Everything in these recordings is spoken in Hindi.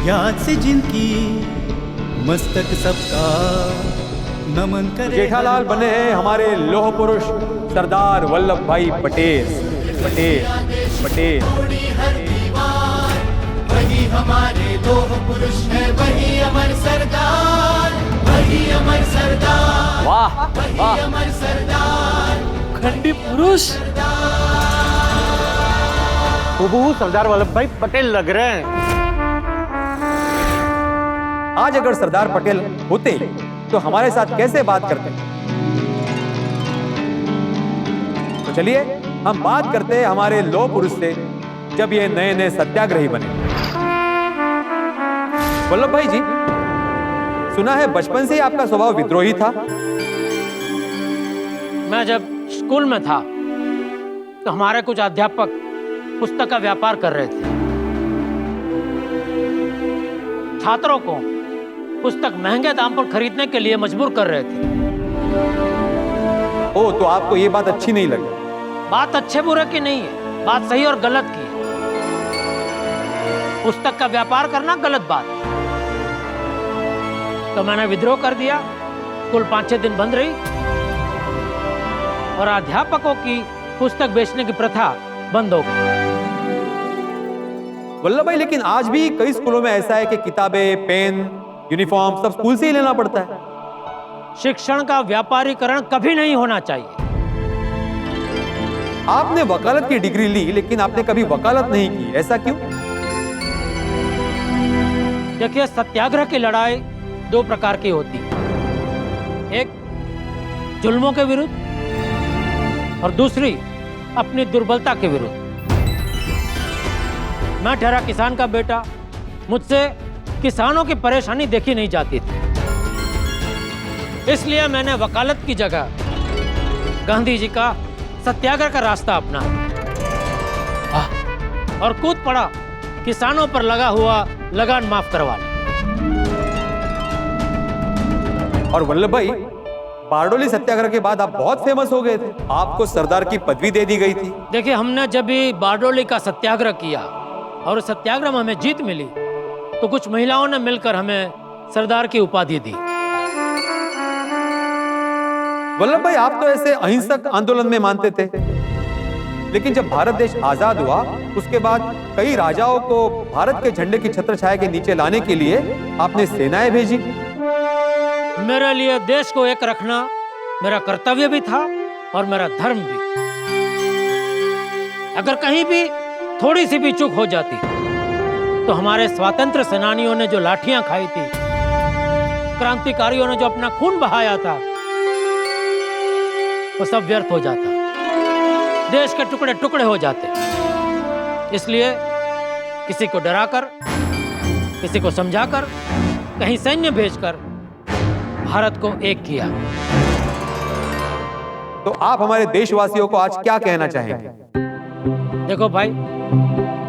याद से जिनकी मस्तक सबका नमन करे। जेठालाल बने हैं हमारे लोह पुरुष सरदार वल्लभ भाई पटेल। वही हमारे लोह पुरुष है, वही अमर सरदार, वही अमर सरदार, वाह वही अमर सरदार, खंडी पुरुष हूबहू सरदार वल्लभ भाई पटेल लग रहे हैं। आज अगर सरदार पटेल होते तो हमारे साथ कैसे बात करते? तो चलिए हम बात करते हैं हमारे लोह पुरुष से जब ये नए नए सत्याग्रही बने। वल्लभ भाई जी, सुना है बचपन से ही आपका स्वभाव विद्रोही था। मैं जब स्कूल में था तो हमारे कुछ अध्यापक पुस्तक का व्यापार कर रहे थे। छात्रों को पुस्तक महंगे दाम पर खरीदने के लिए मजबूर कर रहे थे। ओ, तो आपको ये बात अच्छी नहीं लगी? बात अच्छे बुरे की नहीं है, बात सही और गलत की है। पुस्तक का व्यापार करना गलत बात है। तो मैंने विद्रोह कर दिया। स्कूल 5-6 दिन बंद रही और अध्यापकों की पुस्तक बेचने की प्रथा बंद हो गई। वल्लभ भाई, लेकिन आज भी कई स्कूलों में ऐसा है कि किताबें, पेन, यूनिफॉर्म सब स्कूल से ही लेना पड़ता है। शिक्षण का व्यापारीकरण कभी नहीं होना चाहिए। आपने वकालत की डिग्री ली, लेकिन आपने कभी वकालत नहीं की, ऐसा क्यों? देखिए, सत्याग्रह की लड़ाई 2 प्रकार की होती है। एक जुल्मों के विरुद्ध और दूसरी अपनी दुर्बलता के विरुद्ध। मैं ठहरा किसान का बेटा, मुझसे किसानों की परेशानी देखी नहीं जाती थी, इसलिए मैंने वकालत की जगह गांधी जी का सत्याग्रह का रास्ता अपनाया और कूद पड़ा किसानों पर लगा हुआ लगान माफ करवाने। और वल्लभ भाई, बारडोली सत्याग्रह के बाद आप बहुत फेमस हो गए थे। आपको सरदार की पदवी दे दी गई थी। देखिए, हमने जब भी बारडोली का सत्याग्रह किया और उस सत्याग्रह में हमें जीत मिली तो कुछ महिलाओं ने मिलकर हमें सरदार की उपाधि दी। वल्लभ भाई, आप तो ऐसे अहिंसक आंदोलन में मानते थे, लेकिन जब भारत देश आजाद हुआ उसके बाद कई राजाओं को भारत के झंडे की छत्र छाया के नीचे लाने के लिए आपने सेनाएं भेजी। मेरे लिए देश को एक रखना मेरा कर्तव्य भी था और मेरा धर्म भी। अगर कहीं भी थोड़ी सी भी चूक हो जाती तो हमारे स्वतंत्र सेनानियों ने जो लाठियां खाई थी, क्रांतिकारियों ने जो अपना खून बहाया था, वो सब व्यर्थ हो जाता, देश के टुकड़े टुकड़े हो जाते। इसलिए किसी को डराकर, किसी को समझाकर, कहीं सैन्य भेजकर भारत को एक किया। तो आप हमारे देशवासियों को आज क्या कहना चाहेंगे? देखो भाई,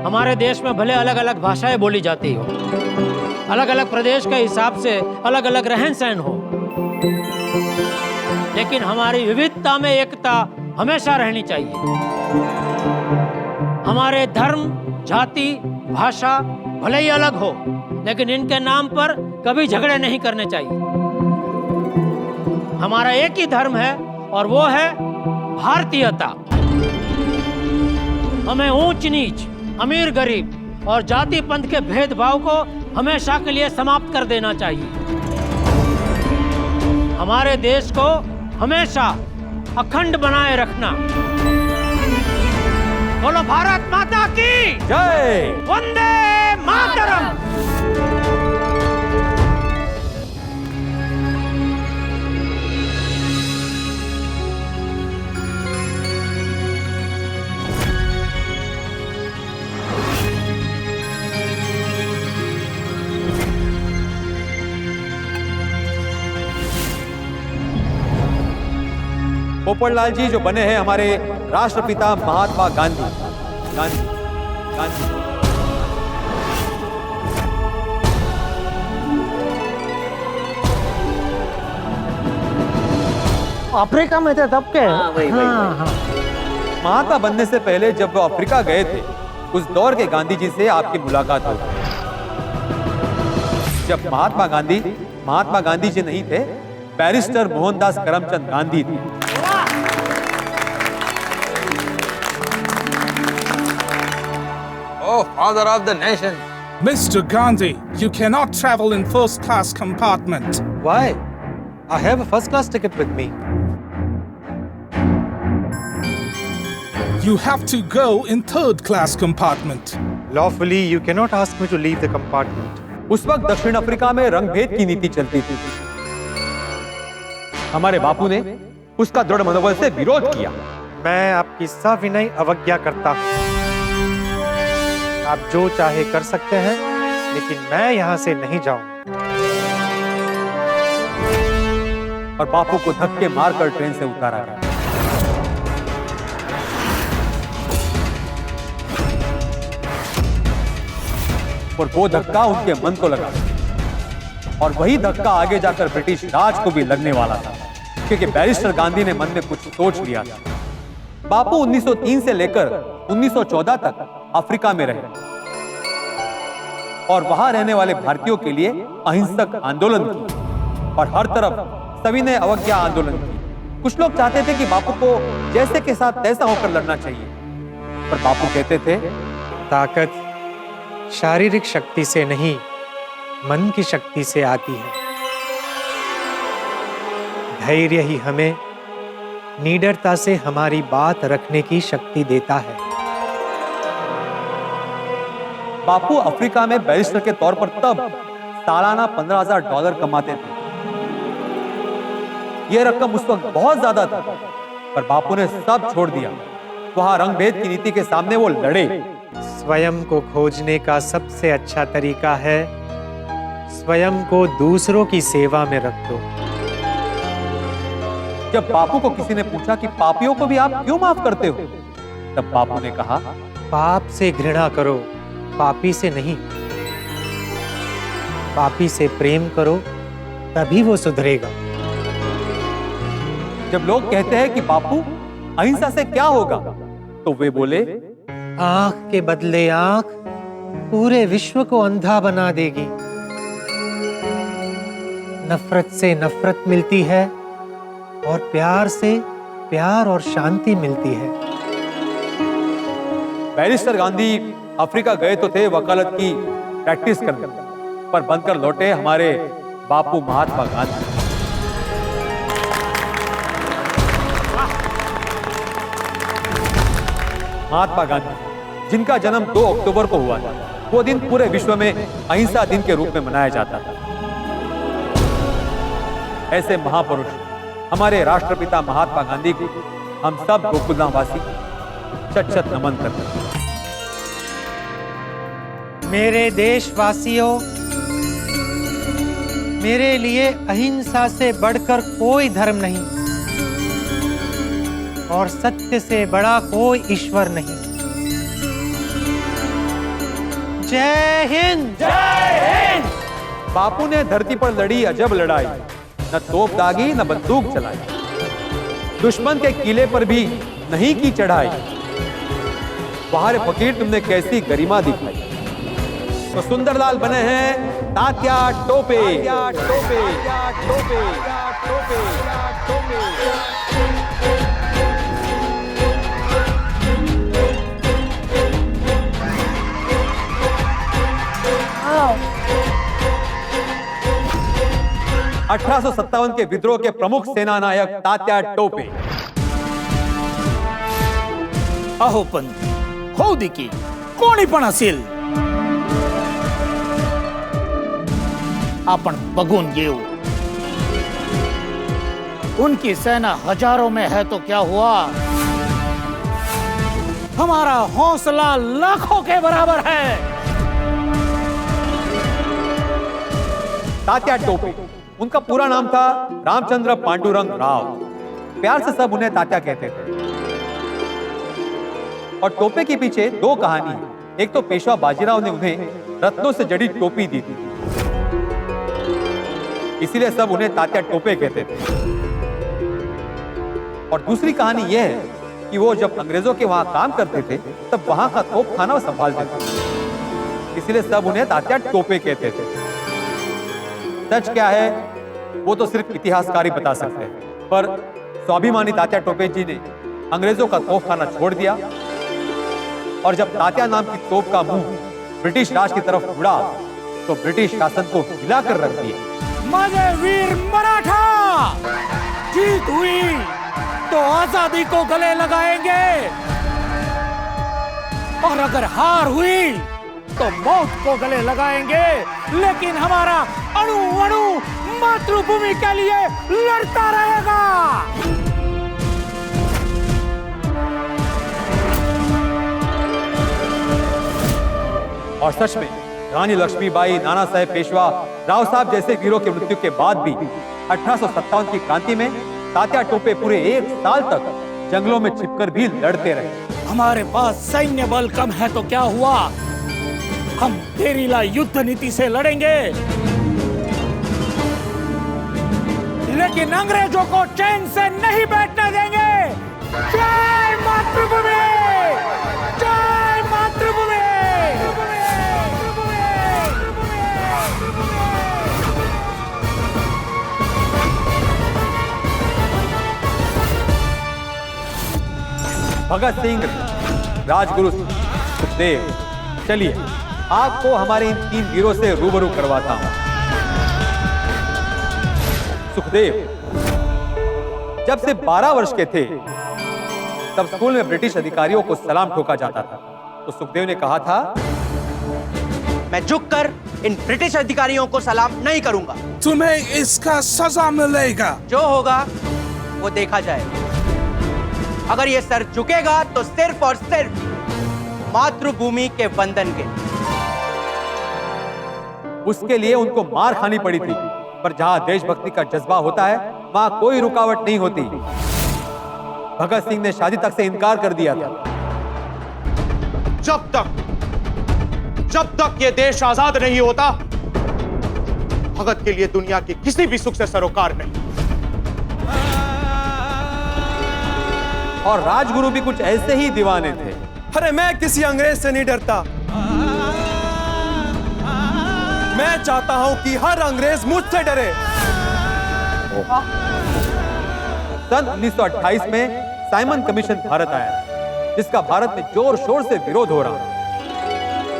हमारे देश में भले अलग अलग भाषाएं बोली जाती हो, अलग अलग प्रदेश के हिसाब से अलग अलग रहन सहन हो, लेकिन हमारी विविधता में एकता हमेशा रहनी चाहिए। हमारे धर्म, जाति, भाषा भले ही अलग हो, लेकिन इनके नाम पर कभी झगड़े नहीं करने चाहिए। हमारा एक ही धर्म है और वो है भारतीयता। हमें ऊंच नीच, अमीर गरीब और जाति पंथ के भेदभाव को हमेशा के लिए समाप्त कर देना चाहिए। हमारे देश को हमेशा अखंड बनाए रखना। बोलो भारत माता की जय। वंदे मातरम। पोपटलाल जी जो बने हैं हमारे राष्ट्रपिता महात्मा गांधी। गांधी गांधी अफ्रीका में थे तब के? हाँ। महात्मा बनने से पहले जब वो अफ्रीका गए थे, उस दौर के गांधी जी से आपकी मुलाकात हो गई। जब महात्मा गांधी जी नहीं थे, बैरिस्टर मोहनदास करमचंद गांधी थे। Oh, father of the nation. Mr. Gandhi, you cannot travel in first class compartment. Why? I have a first class ticket with me. You have to go in third class compartment. Lawfully, you cannot ask me to leave the compartment. उस वक्त दक्षिण अफ्रीका में रंगभेद की नीति चलती थी। हमारे बापू ने उसका दृढ़ मनोबल से विरोध किया। मैं आपकी सविनय अवज्ञा करता हूँ। आप जो चाहे कर सकते हैं, लेकिन मैं यहाँ से नहीं जाऊँ। और बापू को धक्के मारकर ट्रेन से उतारा गया। और वो धक्का उनके मन को लगा, और वही धक्का आगे जाकर ब्रिटिश राज को भी लगने वाला था, क्योंकि बैरिस्टर गांधी ने मन में कुछ सोच लिया था। बापू 1903 से लेकर 1914 तक अफ्रीका में रहे और वहां रहने वाले भारतीयों के लिए अहिंसक आंदोलन की और हर तरफ सविनय अवज्ञा आंदोलन की। कुछ लोग चाहते थे कि बापू को जैसे के साथ तैसा होकर लड़ना चाहिए, पर बापू कहते थे, ताकत शारीरिक शक्ति से नहीं, मन की शक्ति से आती है। धैर्य ही हमें निडरता से हमारी बात रखने की शक्ति देता है। बापू अफ्रीका में बैरिस्टर के तौर पर तब सालाना $15,000 कमाते थे। यह रकम उस वक्त बहुत ज्यादा था, पर बापू ने सब छोड़ दिया। वहां रंगभेद की नीति के सामने वो लड़े। स्वयं को खोजने का सबसे अच्छा तरीका है स्वयं को दूसरों की सेवा में रख दो। जब बापू को किसी ने पूछा कि पापियों को भी आप क्यों माफ करते हो, तब बापू ने कहा, पाप से घृणा करो, पापी से नहीं। पापी से प्रेम करो, तभी वो सुधरेगा। जब लोग कहते हैं कि बापू अहिंसा से क्या होगा, तो वे बोले, आंख के बदले आंख पूरे विश्व को अंधा बना देगी। नफरत से नफरत मिलती है और प्यार से प्यार और शांति मिलती है। बैरिस्टर गांधी अफ्रीका गए तो थे वकालत की प्रैक्टिस करने, पर बनकर लौटे हमारे बापू महात्मा गांधी। महात्मा गांधी जिनका जन्म 2 अक्टूबर को हुआ था, वो दिन पूरे विश्व में अहिंसा दिन के रूप में मनाया जाता था। ऐसे महापुरुष हमारे राष्ट्रपिता महात्मा गांधी को हम सब गोकुलधामवासी शत-शत नमन करते हैं। मेरे देशवासियों, मेरे लिए अहिंसा से बढ़कर कोई धर्म नहीं और सत्य से बड़ा कोई ईश्वर नहीं। जय हिंद। जय हिंद। बापू ने धरती पर लड़ी अजब लड़ाई, न तोप दागी न बंदूक चलाई, दुश्मन के किले पर भी नहीं की चढ़ाई। बाहर फकीर तुमने कैसी गरिमा दिखाई। तो सुंदरलाल बने हैं तात्या टोपे। टोपे, टोपे, टोपे, टोपे। आओ। 1857 के विद्रोह के प्रमुख सेना नायक तात्या टोपे। अहो पण होऊ दे की कोणी पण असेल, आपण बघून येऊ। उनकी सेना हजारों में है तो क्या हुआ, हमारा हौसला लाखों के बराबर है। तात्या टोपे, उनका पूरा नाम था रामचंद्र पांडुरंग राव। प्यार से सब उन्हें तात्या कहते थे। और टोपे के पीछे 2 कहानी है। एक तो पेशवा बाजीराव ने उन्हें रत्नों से जड़ी टोपी दी थी, इसीलिए सब उन्हें तात्या टोपे कहते थे। और दूसरी कहानी यह है कि वो जब अंग्रेजों के वहां काम करते थे, तब वहां का तोपखाना संभालते थे, इसलिए सब उन्हें तात्या टोपे कहते थे। सच क्या है वो तो सिर्फ इतिहासकार ही बता सकते हैं, पर स्वाभिमानी तात्या टोपे जी ने अंग्रेजों का तोपखाना छोड़ दिया और जब तात्या नाम की तोप का मुंह ब्रिटिश राज की तरफ मुड़ा तो ब्रिटिश शासन को हिलाकर रख दिया। माने वीर मराठा, जीत हुई तो आजादी को गले लगाएंगे और अगर हार हुई तो मौत को गले लगाएंगे, लेकिन हमारा अणु अणु मातृभूमि के लिए लड़ता रहेगा। और सच में रानी लक्ष्मीबाई, नाना साहेब पेशवा, राव साहब जैसे वीरों की मृत्यु के बाद भी 1857 की क्रांति में तात्या टोपे पूरे 1 साल तक जंगलों में छिपकर भी लड़ते रहे। हमारे पास सैन्य बल कम है तो क्या हुआ, हम गेरिला युद्ध नीति से लड़ेंगे, लेकिन अंग्रेजों को चैन से नहीं बैठने देंगे। जय मातृभूमि, जय मातृभूमि। भगत सिंह, राजगुरु, सुखदेव, चलिए आपको हमारे इन 3 वीरों से रूबरू करवाता हूं। सुखदेव जब से 12 वर्ष के थे तब स्कूल में ब्रिटिश अधिकारियों को सलाम ठोका जाता था, तो सुखदेव ने कहा था, मैं झुककर इन ब्रिटिश अधिकारियों को सलाम नहीं करूंगा। तुम्हें इसका सजा मिलेगा। जो होगा वो देखा जाएगा। अगर ये सर झुकेगा तो सिर्फ और सिर्फ मातृभूमि के वंदन के। उसके लिए उनको मार खानी पड़ी थी, पर जहां देशभक्ति का जज्बा होता है वहां कोई रुकावट नहीं होती। भगत सिंह ने शादी तक से इनकार कर दिया था। जब तक ये देश आजाद नहीं होता, भगत के लिए दुनिया की किसी भी सुख से सरोकार नहीं। और राजगुरु भी कुछ ऐसे ही दीवाने थे। अरे मैं किसी अंग्रेज से नहीं डरता, मैं चाहता हूं कि हर अंग्रेज मुझसे डरे। सन 1928 में साइमन कमीशन भारत आया, जिसका भारत में जोर शोर से विरोध हो रहा था।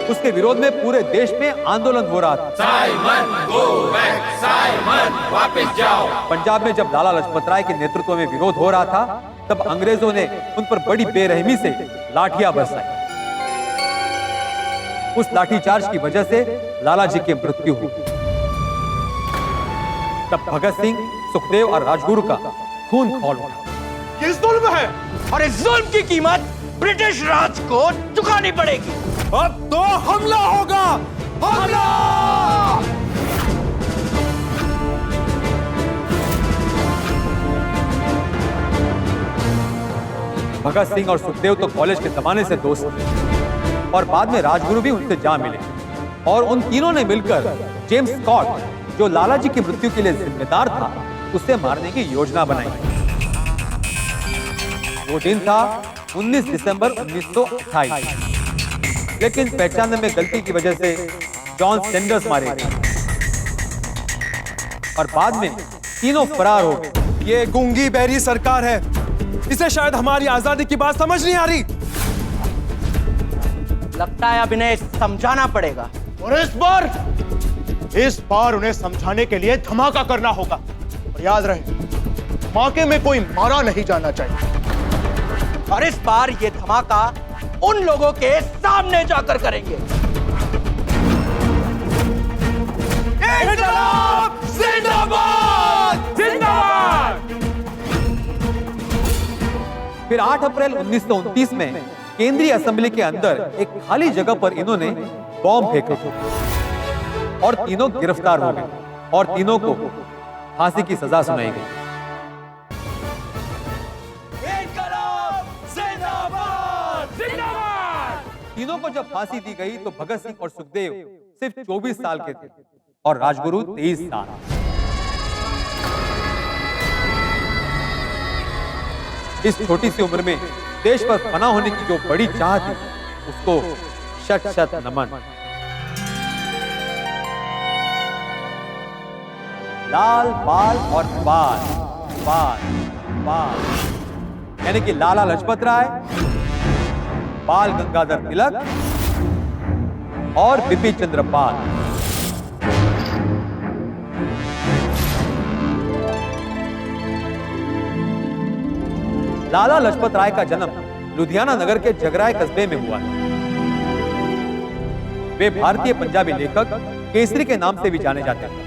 उसके विरोध में पूरे देश में आंदोलन हो रहा था। साइमन गो बैक, साइमन वापस जाओ। पंजाब में जब लाला लाजपत राय के नेतृत्व में विरोध हो रहा था, तब अंग्रेजों ने उन पर बड़ी बेरहमी से लाठियां बरसाई। उस लाठीचार्ज की वजह से लाला जी की मृत्यु हुई। तब भगत सिंह, सुखदेव और राजगुरु का खून खौल उठा। ये जुल्म है और इस जुल्म की कीमत ब्रिटिश राज को चुकानी पड़ेगी। अब तो हमला होगा, हमला! भगत सिंह और सुखदेव तो कॉलेज के जमाने से दोस्त थे और बाद में राजगुरु भी उनसे जा मिले और उन तीनों ने मिलकर जेम्स स्कॉट, जो लाला जी की मृत्यु के लिए जिम्मेदार था, उसे मारने की योजना बनाई। वो दिन था 19 दिसंबर 1928, लेकिन पहचानने में गलती की वजह से जॉन सैंडर्स मारे गए और बाद में तीनों फरार हो गए। ये गूंगी बहरी सरकार है, इसे शायद हमारी आजादी की बात समझ नहीं आ रही। लगता है अब इन्हें समझाना पड़ेगा। और इस बार उन्हें समझाने के लिए धमाका करना होगा। और याद रहे, धमाके में कोई मारा नहीं जाना चाहिए। और इस बार ये धमाका उन लोगों के सामने जाकर करेंगे। इनकलाब जिंदाबाद, जिंदाबाद। फिर 8 अप्रैल 1929 में केंद्रीय असेंबली के अंदर एक खाली जगह पर इन्होंने बॉम्ब फेंका और तीनों गिरफ्तार हो गए और तीनों को फांसी की सजा सुनाई गई। तीनों को जब फांसी दी गई तो भगत सिंह और सुखदेव सिर्फ 24 साल के थे और राजगुरु 23 साल। इस छोटी सी उम्र में देश पर फना होने की जो बड़ी चाह थी, उसको शत शत नमन। लाल बाल और बाल बाल बाल, यानी कि लाला लजपत राय, बाल गंगाधर तिलक और बिपिन चंद्र पाल। लाला लजपत राय का जन्म लुधियाना नगर के जगराय कस्बे में हुआ था। वे भारतीय पंजाबी लेखक केसरी के नाम से भी जाने जाते थे।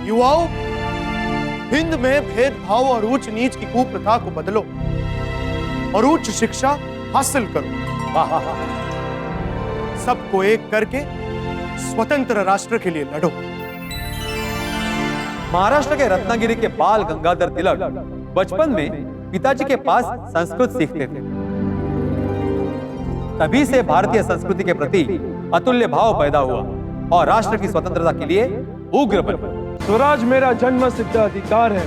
युवाओं, हिंद में भेदभाव और ऊंच नीच की कुप्रथा को बदलो और उच्च शिक्षा हासिल करो। वाह वाह, सबको एक करके स्वतंत्र राष्ट्र के लिए लड़ो। महाराष्ट्र के रत्नागिरी के बाल गंगाधर तिलक बचपन में पिताजी के पास संस्कृत सीखते थे। तभी से भारतीय संस्कृति के प्रति अतुल्य भाव पैदा हुआ और राष्ट्र की स्वतंत्रता के लिए उग्र बने। स्वराज मेरा जन्म सिद्ध अधिकार है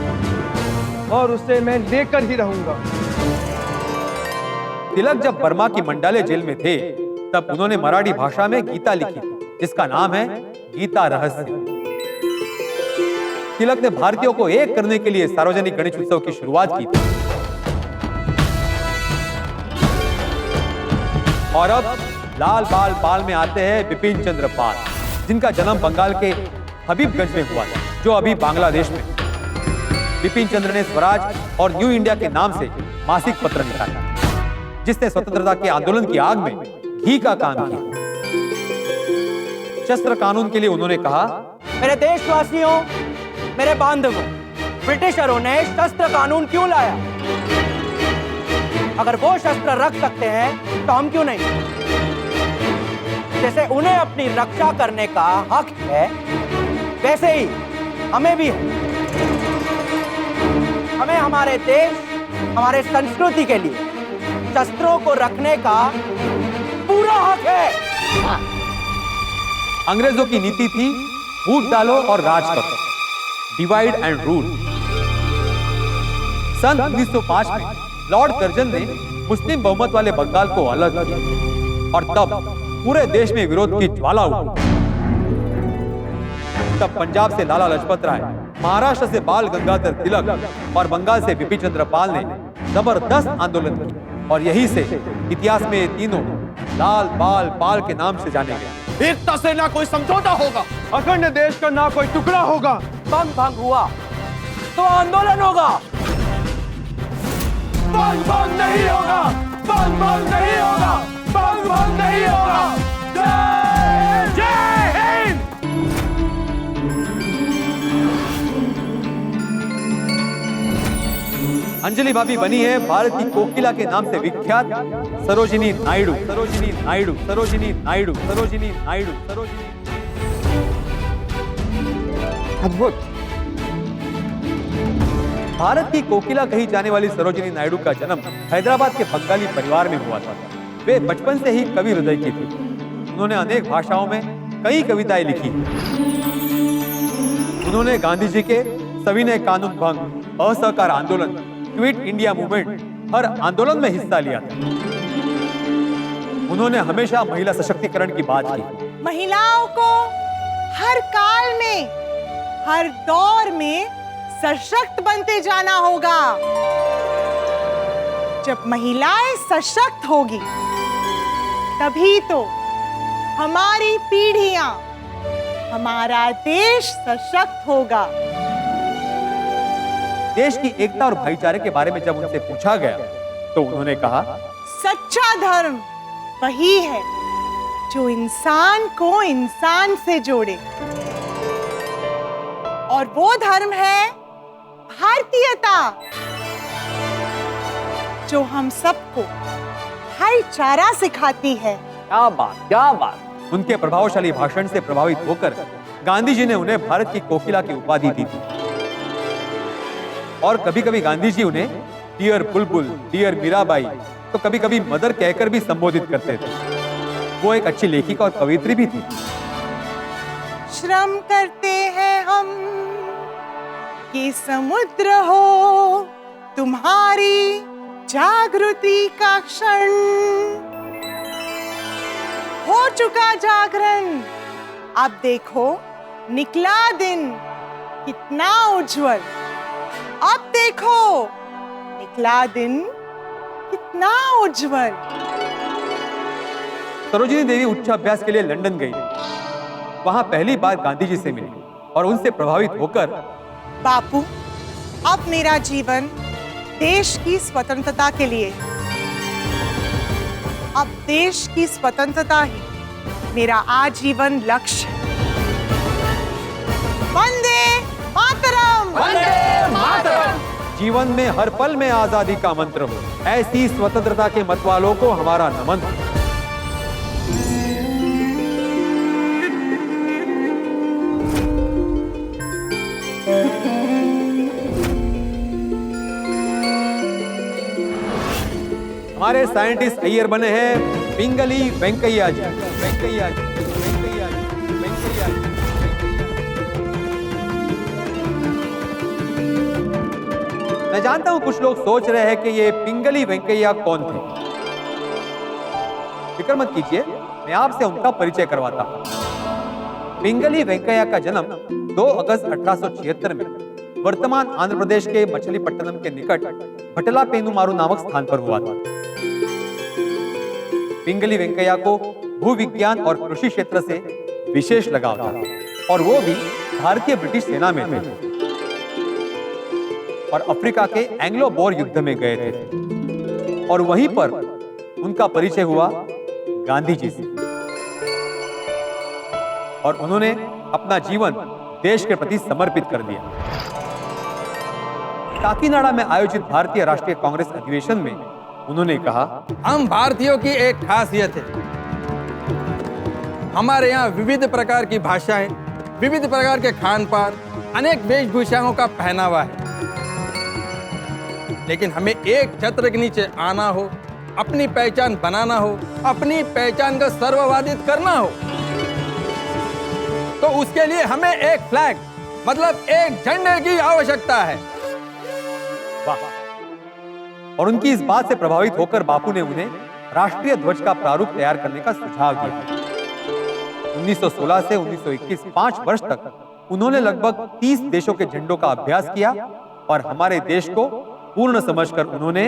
और उसे मैं लेकर ही रहूंगा। तिलक जब बर्मा की मंडाले जेल में थे, तब उन्होंने मराठी भाषा में गीता लिखी थी, जिसका नाम है गीता रहस्य। तिलक ने भारतीयों को एक करने के लिए सार्वजनिक गणेश उत्सव की शुरुआत की थी। और अब लाल बाल पाल में आते हैं बिपिन चंद्र पाल, जिनका जन्म बंगाल के हबीबगंज में हुआ था, जो अभी बांग्लादेश में। बिपिन चंद्र ने स्वराज और न्यू इंडिया के नाम से मासिक पत्र निकाला, जिसने स्वतंत्रता के आंदोलन की आग में घी का काम किया। शस्त्र कानून के लिए उन्होंने कहा, मेरे देशवासियों, मेरे बांधवों, ब्रिटिशरों ने शस्त्र कानून क्यों लाया? अगर वो शस्त्र रख सकते हैं तो हम क्यों नहीं? जैसे उन्हें अपनी रक्षा करने का हक है, वैसे ही हमें भी है। हमें हमारे देश, हमारे संस्कृति के लिए शस्त्रों को रखने का पूरा हक है। अंग्रेजों की नीति थी फूट डालो और राज करो, डिवाइड एंड रूल। सन 1905 में लॉर्ड कर्जन ने मुस्लिम बहुमत वाले बंगाल को अलग किया और तब पूरे देश में विरोध की ज्वाला उठी। तब पंजाब से लाला लजपत राय, महाराष्ट्र से बाल गंगाधर तिलक और बंगाल से बिपिन चंद्र पाल ने जबरदस्त आंदोलन किया और यही से इतिहास में ये तीनों लाल बाल पाल के नाम से जाने गए। एकता से ना कोई समझौता होगा, अखंड देश का ना कोई टुकड़ा होगा। भंग भंग हुआ तो आंदोलन होगा। भंग भंग नहीं होगा, भंग भंग नहीं होगा, भंग भंग नहीं होगा। जय हिंद। अंजलि भाभी बनी है भारत की कोकिला के नाम से विख्यात सरोजिनी नायडू। सरोजिनी नायडू, सरोजिनी नायडू, सरोजिनी नायडू, सरोजिनी। अद्भुत। भारत की कोकिला कही जाने वाली सरोजिनी नायडू का जन्म हैदराबाद के बंगाली परिवार में हुआ था। वे बचपन से ही कवि हृदय की थी। उन्होंने अनेक भाषाओं में कई कविताएं लिखी। उन्होंने गांधी जी के सविनय कानून भंग, असहकार आंदोलन, क्विट इंडिया मूवमेंट, हर आंदोलन में हिस्सा लिया था। उन्होंने हमेशा महिला सशक्तिकरण की बात की। महिलाओं को हर काल में, हर दौर में सशक्त बनते जाना होगा। जब महिलाएं सशक्त होगी, तभी तो हमारी पीढ़ियां, हमारा देश सशक्त होगा। देश की एकता और भाईचारे के बारे में जब उनसे पूछा गया, तो उन्होंने कहा, सच्चा धर्म वही है जो इंसान को इंसान से जोड़े, और वो धर्म है भारतीयता, जो हम सबको भाईचारा सिखाती है। क्या बात, क्या बात। उनके प्रभावशाली भाषण से प्रभावित होकर गांधी जी ने उन्हें भारत की कोकिला की उपाधि दी थी। और कभी कभी गांधी जी उन्हें डियर बुलबुल, डियर मीराबाई, तो कभी कभी मदर कहकर भी संबोधित करते थे। वो एक अच्छी लेखिका और कवयित्री भी थी। श्रम करते हैं हम कि समुद्र हो तुम्हारी जागृति का क्षण, हो चुका जागरण, अब देखो निकला दिन कितना उज्जवल। अब देखो निकला दिन कितना उज्जवल। सरोजिनी देवी उच्च अभ्यास के लिए लंदन गई। वहां पहली बार गांधी जी से मिली और उनसे प्रभावित होकर बापू, अब मेरा जीवन देश की स्वतंत्रता के लिए। अब देश की स्वतंत्रता ही मेरा आजीवन लक्ष्य है। वंदे मातरम। वंदे मातरम। जीवन में हर पल में आजादी का मंत्र हो, ऐसी स्वतंत्रता के मत वालों को हमारा नमन। हमारे साइंटिस्ट अय्यर बने हैं पिंगली वेंकैया जी। वेंकैया जी, वेंकैया जी, वेंकैया जी। मैं जानता हूं कुछ लोग सोच रहे हैं कि ये पिंगली वेंकैया कौन थे। फिक्र मत कीजिए, मैं आपसे उनका परिचय करवाता हूं। पिंगली वेंकैया का जन्म 2 अगस्त 1876 में वर्तमान आंध्र प्रदेश के मछलीपट्टनम के निकट भटला पेनुमारू नामक स्थान पर हुआ था। पिंगली वेंकैया को भूविज्ञान और कृषि क्षेत्र से विशेष लगाव था और वो भी भारतीय ब्रिटिश सेना में थे और अफ्रीका के एंग्लो बोर युद्ध में गए थे और वहीं पर उनका परिचय हुआ गांधी जी से और उन्होंने अपना जीवन देश के प्रति समर्पित कर दिया। काकीनाडा में आयोजित भारतीय राष्ट्रीय कांग्रेस अधिवेशन में उन्होंने कहा, हम भारतीयों की एक खासियत है, हमारे यहाँ विविध प्रकार की भाषाएं, विविध प्रकार के खान पान, अनेक वेशभूषाओं का पहनावा है, लेकिन हमें एक छत्र के नीचे आना हो, अपनी पहचान बनाना हो, अपनी पहचान का सर्ववादित करना हो, तो उसके लिए हमें एक फ्लैग मतलब एक झंडे की आवश्यकता है। वाह। और उनकी इस बात से प्रभावित होकर बापू ने उन्हें राष्ट्रीय ध्वज का प्रारूप तैयार करने का सुझाव दिया। 1916 से 1921 5 वर्ष तक उन्होंने लगभग 30 देशों के झंडों का अभ्यास किया और हमारे देश को पूर्ण समझकर उन्होंने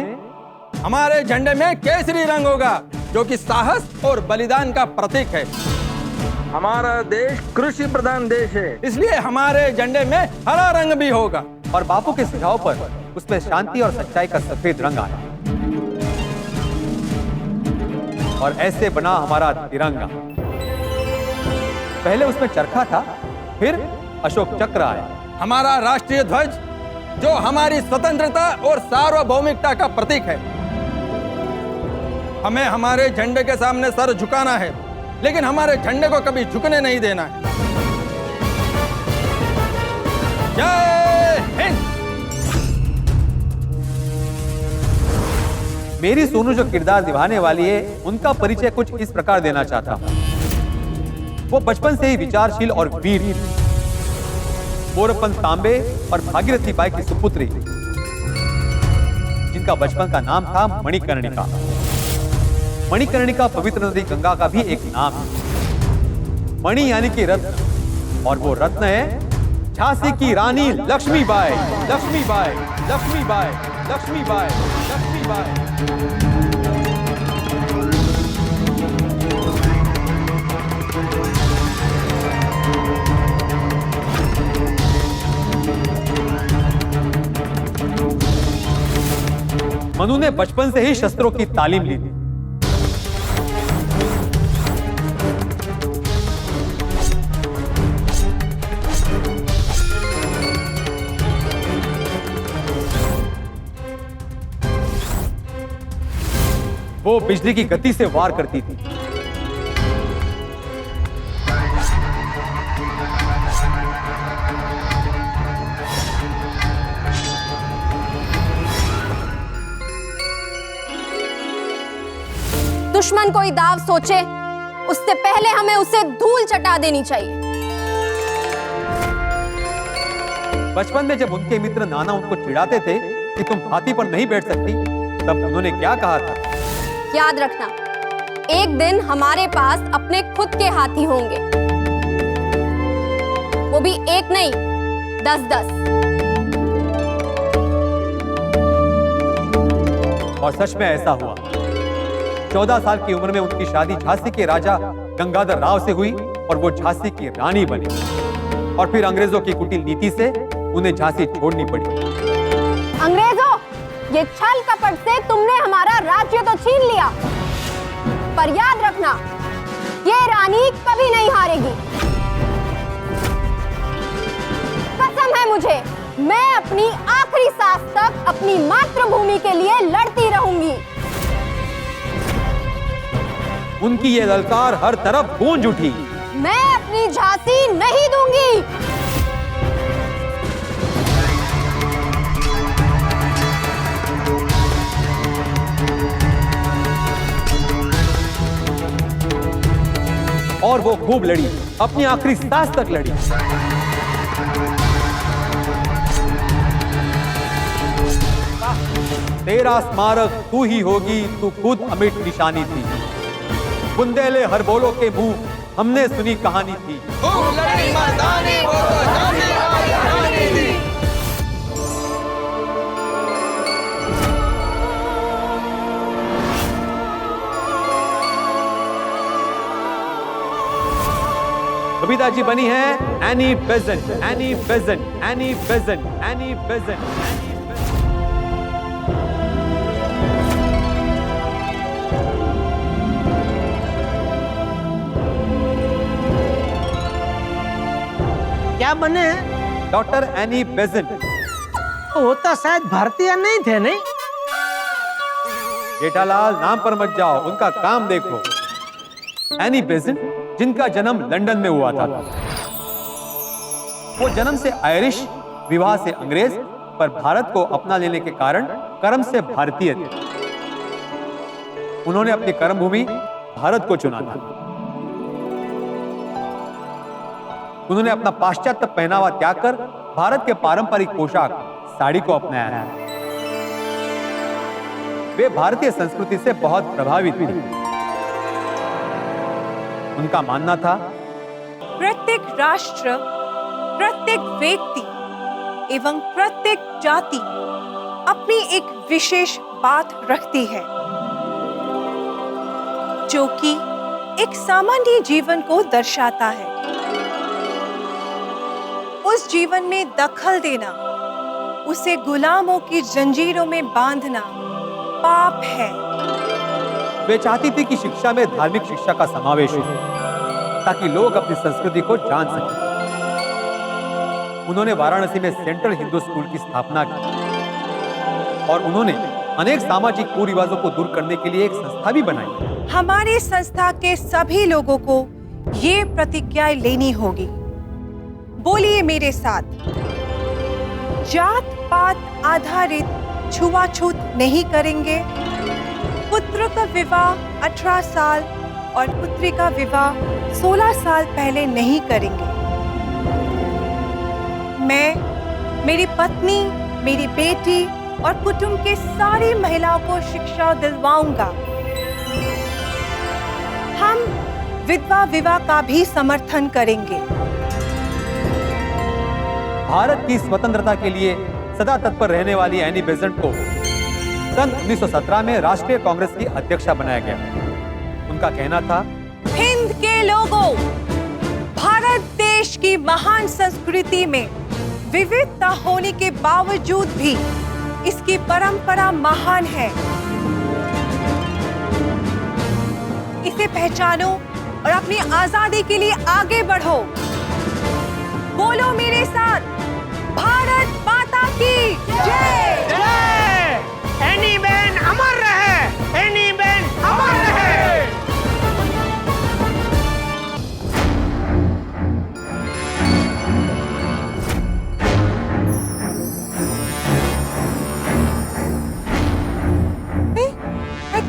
हमारे झंडे में केसरी रंग होगा जो कि साहस और बलिदान का प्रतीक है। हमारा देश कृषि प्रधान देश है, इसलिए हमारे झंडे में हरा रंग भी होगा। और बापू के सुझाव पर उसमें शांति और सच्चाई का सफेद रंग आया और ऐसे बना हमारा तिरंगा। पहले उसमें चरखा था, फिर अशोक चक्र आया। हमारा राष्ट्रीय ध्वज जो हमारी स्वतंत्रता और सार्वभौमिकता का प्रतीक है। हमें हमारे झंडे के सामने सर झुकाना है, लेकिन हमारे झंडे को कभी झुकने नहीं देना है। जय हिंद। मेरी सोनू जो किरदार निभाने वाली है, उनका परिचय कुछ इस प्रकार देना चाहता हूं। वो बचपन से ही विचारशील और वीर, बोरपन तांबे और भागीरथी बाई की सुपुत्री, जिनका बचपन का नाम था मणिकर्णिका। मणिकर्णिका पवित्र नदी गंगा का भी एक नाम है। मणि यानी कि रत्न, और वो रत्न है झांसी की रानी लक्ष्मीबाई। लक्ष्मीबाई, लक्ष्मीबाई, लक्ष्मीबाई, लक्ष्मीबाई। मनु ने बचपन से ही शस्त्रों की तालीम ली थी। वो बिजली की गति से वार करती थी। दुश्मन कोई दाव सोचे उससे पहले हमें उसे धूल चटा देनी चाहिए। बचपन में जब उनके मित्र नाना उनको चिढ़ाते थे कि तुम हाथी पर नहीं बैठ सकती, तब उन्होंने क्या कहा था? याद रखना, एक दिन हमारे पास अपने खुद के हाथी होंगे, वो भी एक नहीं 10-10। और सच में ऐसा हुआ। 14 साल की उम्र में उनकी शादी झांसी के राजा गंगाधर राव से हुई और वो झांसी की रानी बनी। और फिर अंग्रेजों की कुटिल नीति से उन्हें झांसी छोड़नी पड़ी। अंग्रेजों, ये छल कपट से तुमने हमारा राज्य तो छीन लिया, पर याद रखना, ये रानी कभी नहीं हारेगी। कसम है मुझे, मैं अपनी आखिरी सांस तक अपनी मातृभूमि के लिए लड़ती रहूंगी। उनकी ये ललकार हर तरफ गूंज उठी। मैं अपनी झांसी नहीं दूंगी। और वो खूब लड़ी, अपनी आखिरी सांस तक लड़ी। तेरा स्मारक तू ही होगी, तू खुद अमिट निशानी थी। बुंदेले हर बोलो के मुंह हमने सुनी कहानी थी। बबीता जी बनी है Annie Besant, Annie Besant, Annie Besant, Annie Besant. क्या बने हैं? Doctor Annie Besant. वो तो शायद भारतीय नहीं थे, नहीं? जेठालाल, नाम पर मत जाओ, उनका काम देखो। एनी बेजेंट, जिनका जन्म लंदन में हुआ था। वो जन्म से आयरिश, विवाह से अंग्रेज, पर भारत को अपना लेने के कारण कर्म से भारतीय थे। उन्होंने अपनी कर्म भूमि भारत को चुना था। उन्होंने अपना पाश्चात्य पहनावा त्याग कर भारत के पारंपरिक पोशाक साड़ी को अपनाया है। वे भारतीय संस्कृति से बहुत प्रभावित थी। उनका मानना था, प्रत्येक राष्ट्र, प्रत्येक व्यक्ति एवं प्रत्येक जाति अपनी एक विशेष बात रखती है, जो कि एक सामान्य जीवन को दर्शाता है। उस जीवन में दखल देना, उसे गुलामों की जंजीरों में बांधना पाप है। वे चाहती थी कि शिक्षा में धार्मिक शिक्षा का समावेश हो, ताकि लोग अपनी संस्कृति को जान सकें। उन्होंने वाराणसी में सेंट्रल हिंदू स्कूल की स्थापना की और उन्होंने अनेक सामाजिक कुरिवाजों को दूर करने के लिए एक संस्था भी बनाई। हमारी संस्था के सभी लोगों को ये प्रतिज्ञा लेनी होगी। बोलिए मेरे साथ, जात पात आधारित छुआछूत नहीं करेंगे। पुत्र का विवाह 18 साल और पुत्री का विवाह 16 साल पहले नहीं करेंगे। मैं, मेरी पत्नी, मेरी बेटी और कुटुंब के सारी महिलाओं को शिक्षा दिलवाऊंगा। हम विधवा विवाह का भी समर्थन करेंगे। भारत की स्वतंत्रता के लिए सदा तत्पर रहने वाली एनी बेसेंट को सन 1917 में राष्ट्रीय कांग्रेस की अध्यक्षा बनाया गया। उनका कहना था, हिंद के लोगों, भारत देश की महान संस्कृति में विविधता होने के बावजूद भी इसकी परंपरा महान है। इसे पहचानो और अपनी आजादी के लिए आगे बढ़ो। बोलो मेरे साथ, भारत माता की जय। जय। एनी बेन अमर रहे, एनी बेन अमर रहे।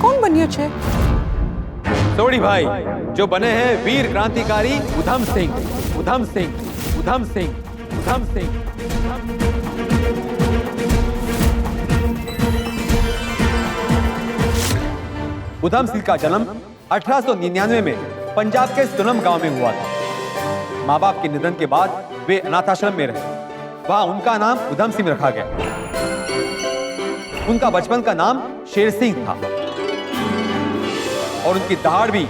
कौन बनियो छे? सोडी भाई, जो बने हैं वीर क्रांतिकारी उधम सिंह, उधम सिंह, उधम सिंह, उधम सिंह। उधम सिंह का जन्म 1899 में पंजाब के सुनम गांव में हुआ था। माँ बाप के निधन के बाद वे अनाथाश्रम में रहे। वहां उनका नाम उधम सिंह रखा गया। उनका बचपन का नाम शेर सिंह था और उनकी दहाड़ भी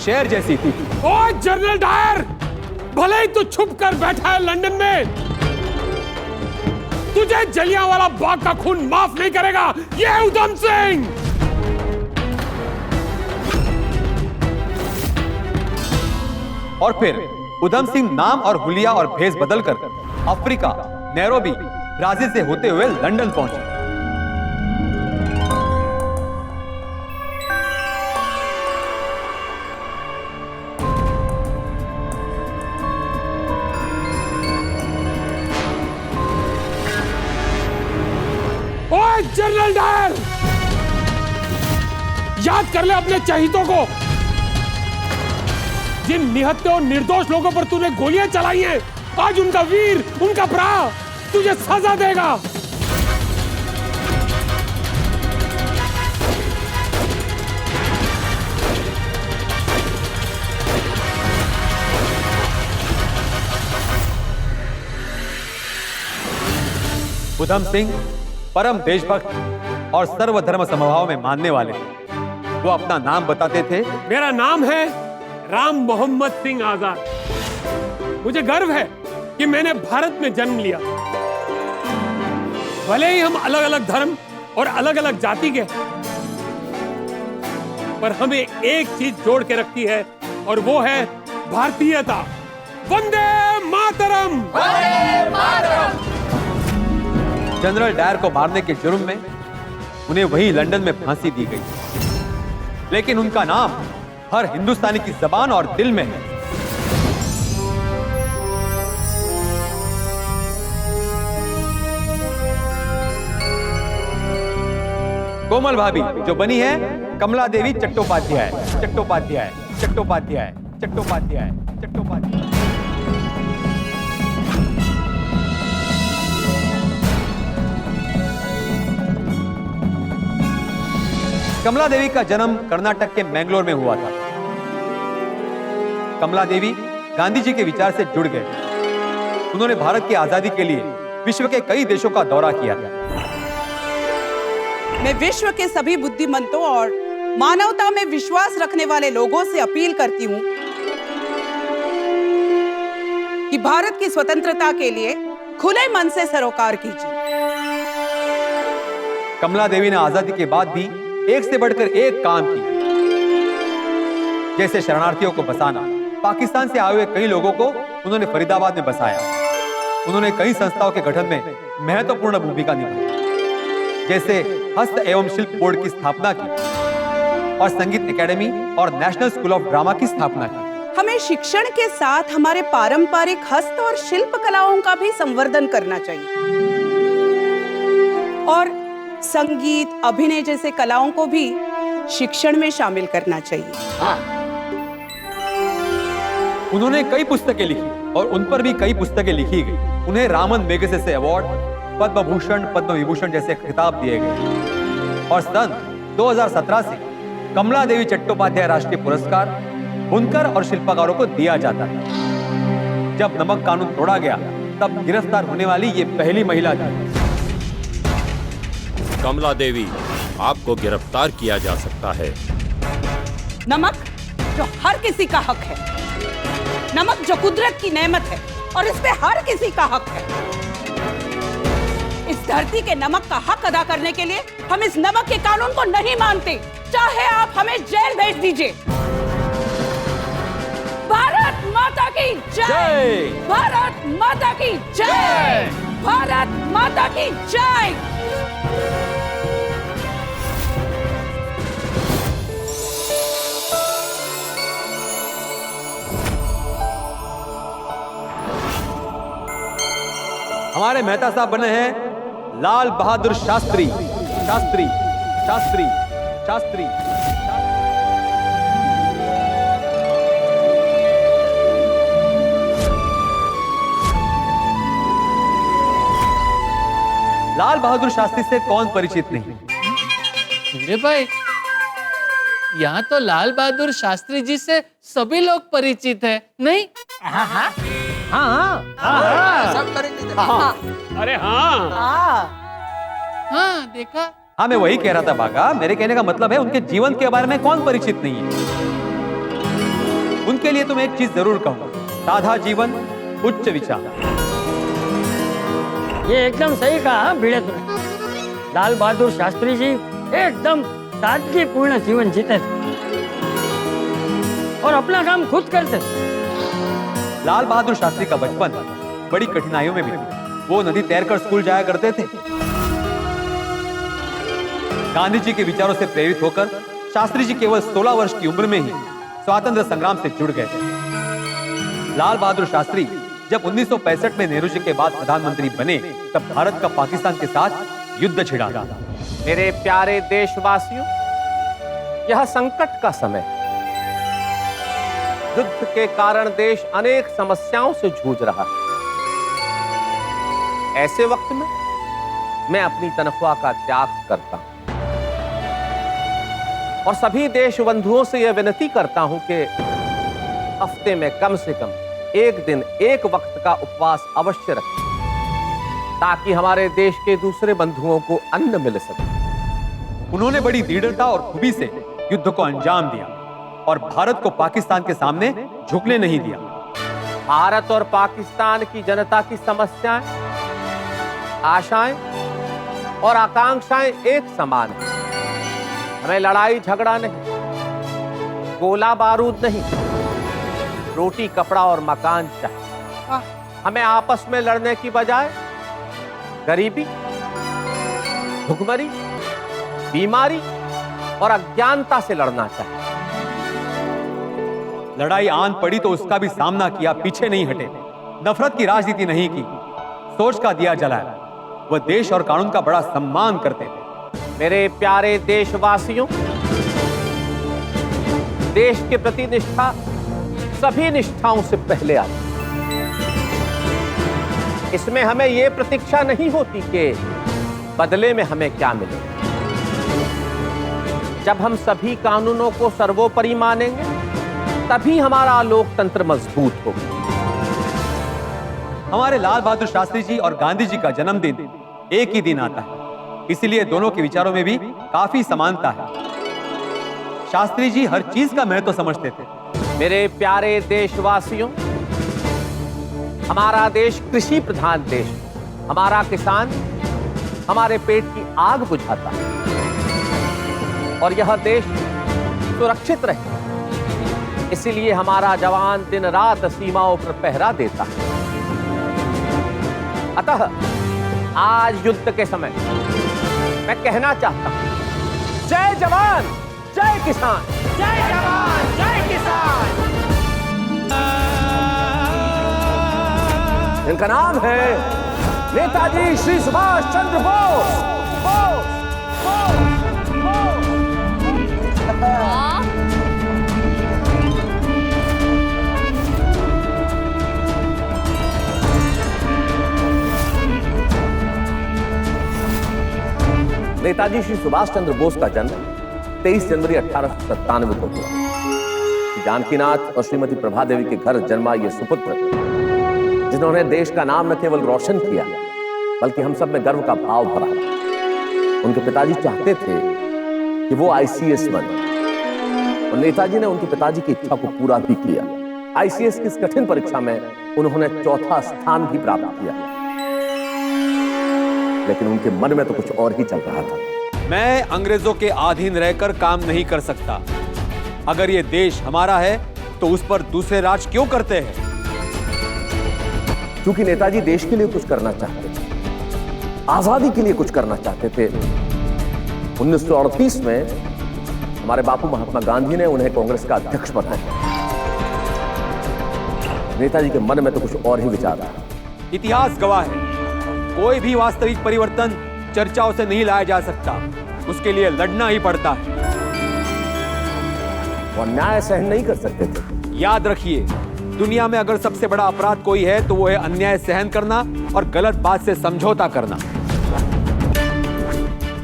शेर जैसी थी। ओ जनरल डायर, भले ही तू छुप कर बैठा है लंदन में, तुझे जलियांवाला बाग का खून माफ नहीं करेगा। ये है उधम सिंह। और फिर उधम सिंह नाम और हुलिया और भेष बदलकर अफ्रीका, नैरोबी, ब्राजील से होते हुए लंदन पहुंचे। ओए जनरल डायर, याद कर ले अपने चहीतों को, जिन निहत्थे और निर्दोष लोगों पर तूने गोलियां चलाई हैं, आज उनका वीर, उनका भरा तुझे सजा देगा। उधम सिंह परम देशभक्त और सर्वधर्म समभाव में मानने वाले थे। वो अपना नाम बताते थे, मेरा नाम है राम मोहम्मद सिंह आजाद। मुझे गर्व है कि मैंने भारत में जन्म लिया। भले ही हम अलग अलग धर्म और अलग अलग जाति के, पर हमें एक चीज जोड़ के रखती है और वो है भारतीयता। वंदे मातरम! वंदे मातरम! जनरल डायर को मारने के जुर्म में उन्हें वही लंदन में फांसी दी गई, लेकिन उनका नाम हर हिंदुस्तानी की जबान और दिल में है। कोमल भाभी जो बनी है कमला देवी चट्टोपाध्याय, चट्टोपाध्याय, चट्टोपाध्याय, चट्टोपाध्याय, चट्टोपाध्याय। कमला देवी का जन्म कर्नाटक के मैंगलोर में हुआ था। कमला देवी गांधी जी के विचार से जुड़ गए। उन्होंने भारत की आजादी के लिए विश्व के कई देशों का दौरा किया था। मैं विश्व के सभी बुद्धिमंतों और मानवता में विश्वास रखने वाले लोगों से अपील करती हूं कि भारत की स्वतंत्रता के लिए खुले मन से सरोकार कीजिए। कमला देवी ने आजादी के बाद भी एक से बढ़कर एक काम की, जैसे शरणार्थियों को बसाना। पाकिस्तान से आए हुए कई लोगों को उन्होंने फरीदाबाद में बसाया। उन्होंने कई संस्थाओं के गठन में महत्वपूर्ण भूमिका निभाई, जैसे हस्त एवं शिल्प बोर्ड की स्थापना की और संगीत एकेडमी और नेशनल स्कूल ऑफ ड्रामा की स्थापना की। हमें शिक्षण के साथ हमारे पारंपरिक हस्त और शिल्प कलाओं का भी संवर्धन करना चाहिए और संगीत, अभिनय जैसे कलाओं को भी शिक्षण में शामिल करना चाहिए। उन्होंने कई पुस्तकें लिखी और उन पर भी कई पुस्तकें लिखी गई। उन्हें रामन मेगसेसे अवार्ड, पद्म भूषण, पद्म विभूषण जैसे खिताब दिए गए और सन 2017 से कमला देवी चट्टोपाध्याय राष्ट्रीय पुरस्कार बुनकर और शिल्पकारों को दिया जाता है। जब नमक कानून तोड़ा गया तब गिरफ्तार होने वाली ये पहली महिला थी। कमला देवी, आपको गिरफ्तार किया जा सकता है। नमक जो हर किसी का हक है, नमक जो कुदरत की नेमत है और इस पे हर किसी का हक है। इस धरती के नमक का हक अदा करने के लिए हम इस नमक के कानून को नहीं मानते, चाहे आप हमें जेल भेज दीजिए। भारत माता की जय! भारत माता की जय! भारत माता की जय! हमारे मेहता साहब बने हैं लाल बहादुर शास्त्री। शास्त्री, शास्त्री, शास्त्री। लाल बहादुर शास्त्री से कौन परिचित नहीं? मेरे भाई, यहाँ तो लाल बहादुर शास्त्री जी से सभी लोग परिचित हैं, नहीं? हाँ हाँ, हाँ हाँ सब करेंगे। अरे हाँ हाँ देखा। हाँ, मैं वही कह रहा था भागा। मेरे कहने का मतलब है उनके जीवन के बारे में कौन परिचित नहीं है। उनके लिए तो मैं एक चीज जरूर कहूंगा, साधा जीवन, उच्च विचार। ये एकदम सही कहा भिड़े तुमने। लाल बहादुर शास्त्री जी एकदम सादगीपूर्ण जीवन जीते थे और अपना काम खुद करते थे। लाल बहादुर शास्त्री का बचपन बड़ी कठिनाइयों में बीता। वो नदी तैरकर स्कूल जाया करते थे। गांधी जी के विचारों से प्रेरित होकर शास्त्री जी केवल 16 वर्ष की उम्र में ही स्वातंत्र्य संग्राम से जुड़ गए थे। लाल बहादुर शास्त्री जब 1965 में नेहरू जी के बाद प्रधानमंत्री बने, तब भारत का पाकिस्तान के साथ युद्ध छिड़ा। मेरे प्यारे देशवासियों, यह संकट का समय है। युद्ध के कारण देश अनेक समस्याओं से जूझ रहा है। ऐसे वक्त में मैं अपनी तनख्वाह का त्याग करता हूं और सभी देश बंधुओं से यह विनती करता हूं कि हफ्ते में कम से कम एक दिन एक वक्त का उपवास अवश्य रखें, ताकि हमारे देश के दूसरे बंधुओं को अन्न मिल सके। उन्होंने बड़ी दृढ़ता और खूबी से युद्ध को अंजाम दिया और भारत को पाकिस्तान के सामने झुकने नहीं दिया। भारत और पाकिस्तान की जनता की समस्याएं, आशाएं और आकांक्षाएं एक समान हैं। हमें लड़ाई झगड़ा नहीं, गोला बारूद नहीं, रोटी कपड़ा और मकान चाहिए। हमें आपस में लड़ने की बजाय गरीबी, भुखमरी, बीमारी और अज्ञानता से लड़ना चाहिए। लड़ाई आन पड़ी तो उसका भी सामना किया, पीछे नहीं हटे। नफरत की राजनीति नहीं की, सोच का दिया जलाया। वह देश और कानून का बड़ा सम्मान करते थे। मेरे प्यारे देशवासियों, देश के प्रति निष्ठा सभी निष्ठाओं से पहले आती है। इसमें हमें यह प्रतीक्षा नहीं होती कि बदले में हमें क्या मिले। जब हम सभी कानूनों को सर्वोपरि मानेंगे, तभी हमारा लोकतंत्र मजबूत होगा। हमारे लाल बहादुर शास्त्री जी और गांधी जी का जन्मदिन एक ही दिन आता है, इसलिए दोनों के विचारों में भी काफी समानता है। शास्त्री जी हर चीज का महत्व समझते थे। मेरे प्यारे देशवासियों, हमारा देश कृषि प्रधान देश है। हमारा किसान हमारे पेट की आग बुझाता है और यह देश सुरक्षित रहे, इसीलिए हमारा जवान दिन रात सीमाओं पर पहरा देता है। अतः आज युद्ध के समय मैं कहना चाहता हूं, जय जवान जय किसान, जय जवान जय किसान। इनका नाम है नेताजी श्री सुभाष चंद्र बोस। नेताजी श्री सुभाष चंद्र बोस का जन्म 23 जनवरी 1897 को हुआ। जानकीनाथ और श्रीमती प्रभा देवी के घर जन्मा ये सुपुत्र, जिन्होंने देश का नाम न केवल रोशन किया, बल्कि हम सब में गर्व का भाव भरा। उनके पिताजी चाहते थे कि वो ICS बने और नेताजी ने उनके पिताजी की इच्छा को पूरा भी किया। ICS की इस कठिन परीक्षा में उन्होंने चौथा स्थान भी प्राप्त किया, लेकिन उनके मन में तो कुछ और ही चल रहा था। मैं अंग्रेजों के अधीन रहकर काम नहीं कर सकता। अगर ये देश हमारा है तो उस पर दूसरे राज क्यों करते हैं? क्योंकि नेताजी देश के लिए कुछ करना चाहते थे, आजादी के लिए कुछ करना चाहते थे। 1938 में हमारे बापू महात्मा गांधी ने उन्हें कांग्रेस का अध्यक्ष बनाया। नेताजी के मन में तो कुछ और ही विचार था। इतिहास गवाह है, कोई भी वास्तविक परिवर्तन चर्चाओं से नहीं लाया जा सकता, उसके लिए लड़ना ही पड़ता है। वो अन्याय सहन नहीं कर सकते थे। याद रखिए, दुनिया में अगर सबसे बड़ा अपराध कोई है तो वो है अन्याय सहन करना और गलत बात से समझौता करना।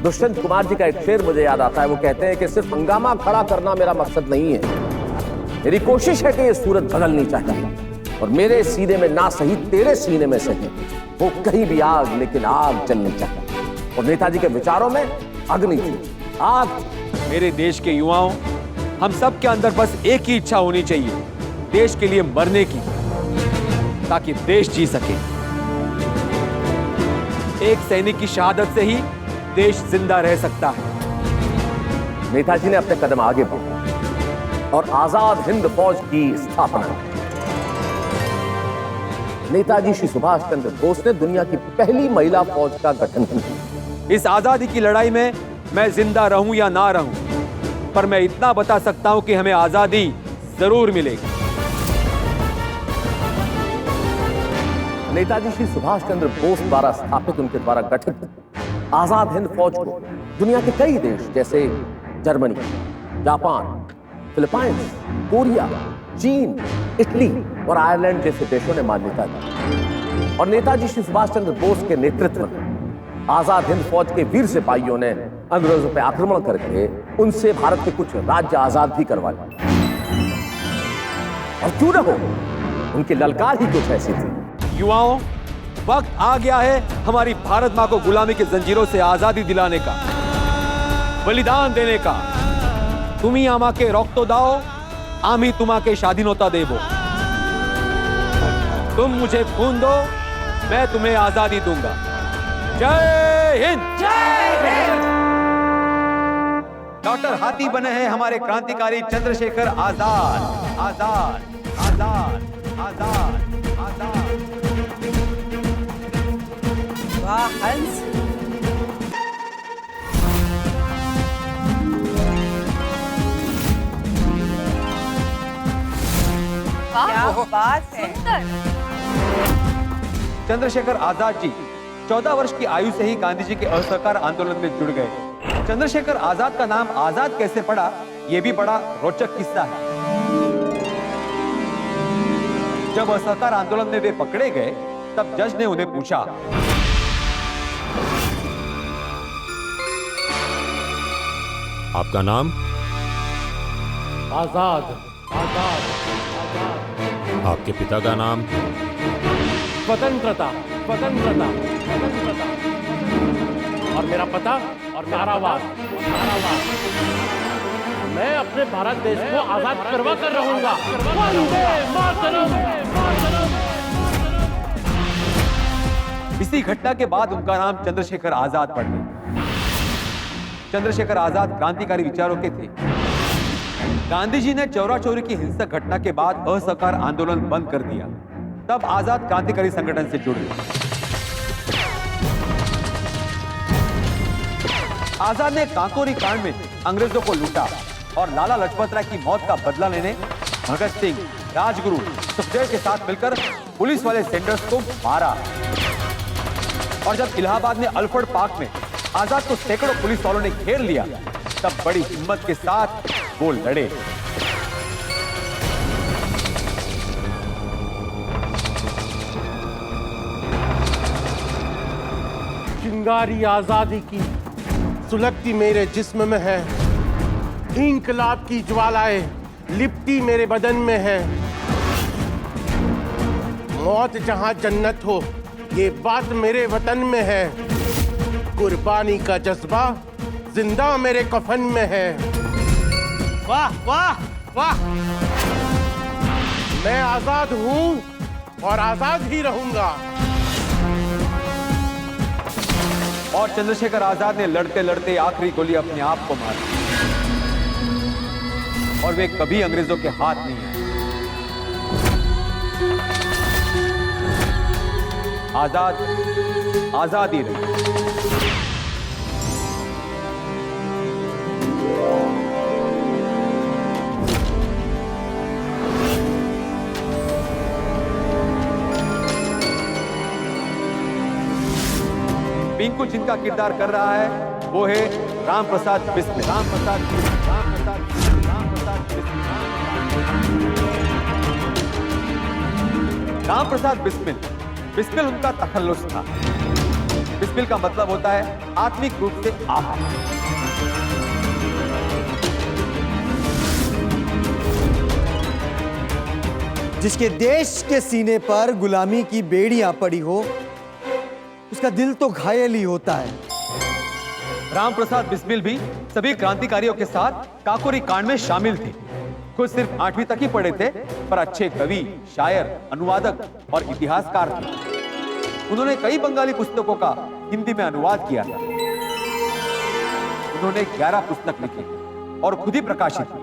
दुष्यंत कुमार जी का एक शेर मुझे याद आता है। वो कहते हैं कि सिर्फ हंगामा खड़ा करना मेरा मकसद नहीं है, मेरी कोशिश है कि ये सूरत बदलनी चाहिए। और मेरे सीने में ना सही तेरे सीने में सही वो कहीं भी आग, लेकिन आग जलनी चाहिए। और नेताजी के विचारों में अग्नि थी, आग थी। मेरे देश के युवाओं, हम सब के अंदर बस एक ही इच्छा होनी चाहिए, देश के लिए मरने की, ताकि देश जी सके। एक सैनिक की शहादत से ही देश जिंदा रह सकता है। नेताजी ने अपने कदम आगे बढ़ाए और आजाद हिंद फौज की स्थापना की। नेताजी श्री सुभाष चंद्र बोस ने दुनिया की पहली महिला फौज का गठन किया। इस आजादी की लड़ाई में मैं जिंदा रहूं या ना रहूं, पर मैं इतना बता सकता हूं कि हमें आजादी जरूर मिलेगी। नेताजी श्री सुभाष चंद्र बोस द्वारा स्थापित, उनके द्वारा गठित आजाद हिंद फौज को दुनिया के कई देश जैसे जर्मनी, जापान, फिलीपाइंस, कोरिया, चीन, इटली और आयरलैंड जैसे देशों ने मान्यता दी। और नेताजी श्री सुभाष चंद्र बोस के नेतृत्व में आजाद हिंद फौज के वीर सिपाहियों ने अंग्रेजों पर आक्रमण करके उनसे भारत के कुछ राज्य आजाद भी करवाए। और क्यों न हो, उनकी ललकार ही कुछ ऐसी थी। युवाओं, वक्त आ गया है हमारी भारत मां को गुलामी की जंजीरों से आजादी दिलाने का, बलिदान देने का। तुम्ही आमाके रक्त दाओ, आम्ही तुम्हाके स्वाधीनता देवो। तुम मुझे खून दो, मैं तुम्हें आजादी दूंगा। जय हिंद। जय हिंद। डॉक्टर हाथी बने हैं हमारे क्रांतिकारी चंद्रशेखर आजाद। आजाद, आजाद, आजाद, आजाद। वाह हंस, क्या बात है। चंद्रशेखर आजाद जी 14 वर्ष की आयु से ही गांधी जी के असहकार आंदोलन में जुड़ गए। चंद्रशेखर आजाद का नाम आजाद कैसे पड़ा, यह भी बड़ा रोचक किस्सा है। जब असहकार आंदोलन में वे पकड़े गए, तब जज ने उन्हें पूछा, आपका नाम? आजाद, आजाद, आजाद। आपके पिता का नाम? स्वतंत्रता, स्वतंत्रता, स्वतंत्रता। और मेरा पता और कारावास, कारावास। मैं अपने भारत देश को आजाद करवा कर रहूंगा। वंदे मातरम, मातरम। इसी घटना के बाद उनका नाम चंद्रशेखर आजाद पड़ गया। चंद्रशेखर आजाद क्रांतिकारी विचारों के थे। गांधी जी ने चौरा चौरी की हिंसक घटना के बाद असहकार आंदोलन बंद कर दिया। तब आजाद क्रांतिकारी संगठन से जुड़ गए। आजाद ने काकोरी कांड में अंग्रेजों को लूटा और लाला लाजपत राय की मौत का बदला लेने भगत सिंह, राजगुरु, सुखदेव के साथ मिलकर पुलिस वाले सेंडर्स को मारा। और जब इलाहाबाद में अल्फर्ड पार्क में आजाद को सैकड़ों पुलिस वालों ने घेर लिया, तब बड़ी हिम्मत के साथ वो लड़े। चिंगारी आजादी की सुलगती मेरे जिस्म में है, इंकलाब की ज्वालाएं लिपटी मेरे बदन में है। मौत जहां जन्नत हो, ये बात मेरे वतन में है। कुर्बानी का जज्बा जिंदा मेरे कफन में है। वाह वाह वाह। मैं आजाद हूं और आजाद ही रहूंगा। और चंद्रशेखर आजाद ने लड़ते लड़ते आखिरी गोली अपने आप को मारी और वे कभी अंग्रेजों के हाथ नहीं आए। आजाद आजादी रही। पिंकू जिनका किरदार कर रहा है वो है राम प्रसाद बिस्मिल। राम प्रसाद बिस्मिल। बिस्मिल उनका तखल्लुस था। बिस्मिल का मतलब होता है आत्मिक रूप से आप। जिसके देश के सीने पर गुलामी की बेड़ियां पड़ी हो, उसका दिल तो घायल ही होता है। रामप्रसाद बिस्मिल भी सभी क्रांतिकारियों के साथ काकोरी कांड में शामिल थे। खुद सिर्फ 8वीं तक ही पढ़े थे, पर अच्छे कवि, शायर, अनुवादक और इतिहासकार थे। उन्होंने कई बंगाली पुस्तकों का हिंदी में अनुवाद किया था। उन्होंने 11 पुस्तक लिखे और खुद ही प्रकाशित की,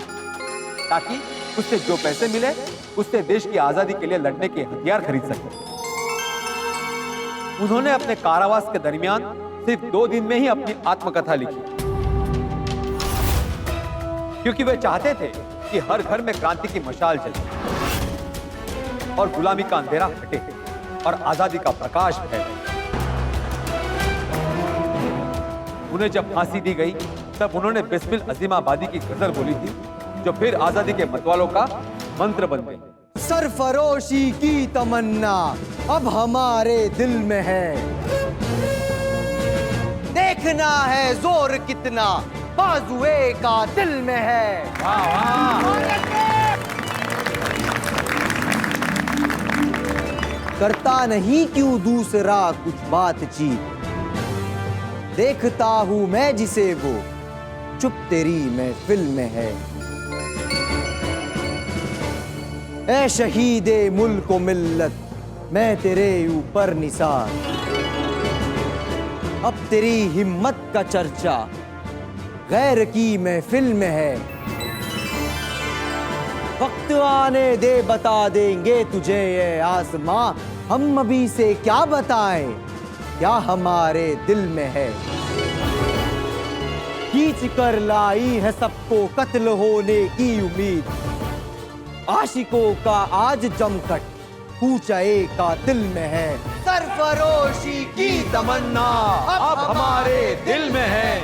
ताकि उससे जो पैसे मिले उससे देश की आजादी के लिए लड़ने के हथियार खरीद सके। उन्होंने अपने कारावास के दरमियान सिर्फ 2 दिन में ही अपनी आत्मकथा लिखी, क्योंकि वे चाहते थे कि हर घर में क्रांति की मशाल जले और गुलामी का अंधेरा हटे और आजादी का प्रकाश फैले। उन्हें जब फांसी दी गई तब उन्होंने बिस्मिल अजीमाबादी की गजल बोली थी, जो फिर आजादी के मतवालों का मंत्र बन गई। सरफरोशी की तमन्ना अब हमारे दिल में है, देखना है जोर कितना बाजुए का दिल में है। करता नहीं क्यों दूसरा कुछ बातचीत, देखता हूं मैं जिसे वो चुप तेरी महफिल में है। ऐ शहीदे मुल्क व मिल्लत मैं तेरे ऊपर निसार, अब तेरी हिम्मत का चर्चा गैर की महफिल में है। वक्त आने दे बता देंगे तुझे ये आसमां, हम अभी से क्या बताएं क्या हमारे दिल में है। खींच कर लाई है सबको कत्ल होने की उम्मीद, आशिकों का आज जमकट ऊंचाई का दिल में है। सरफरोशी की तमन्ना अब हमारे दिल में है।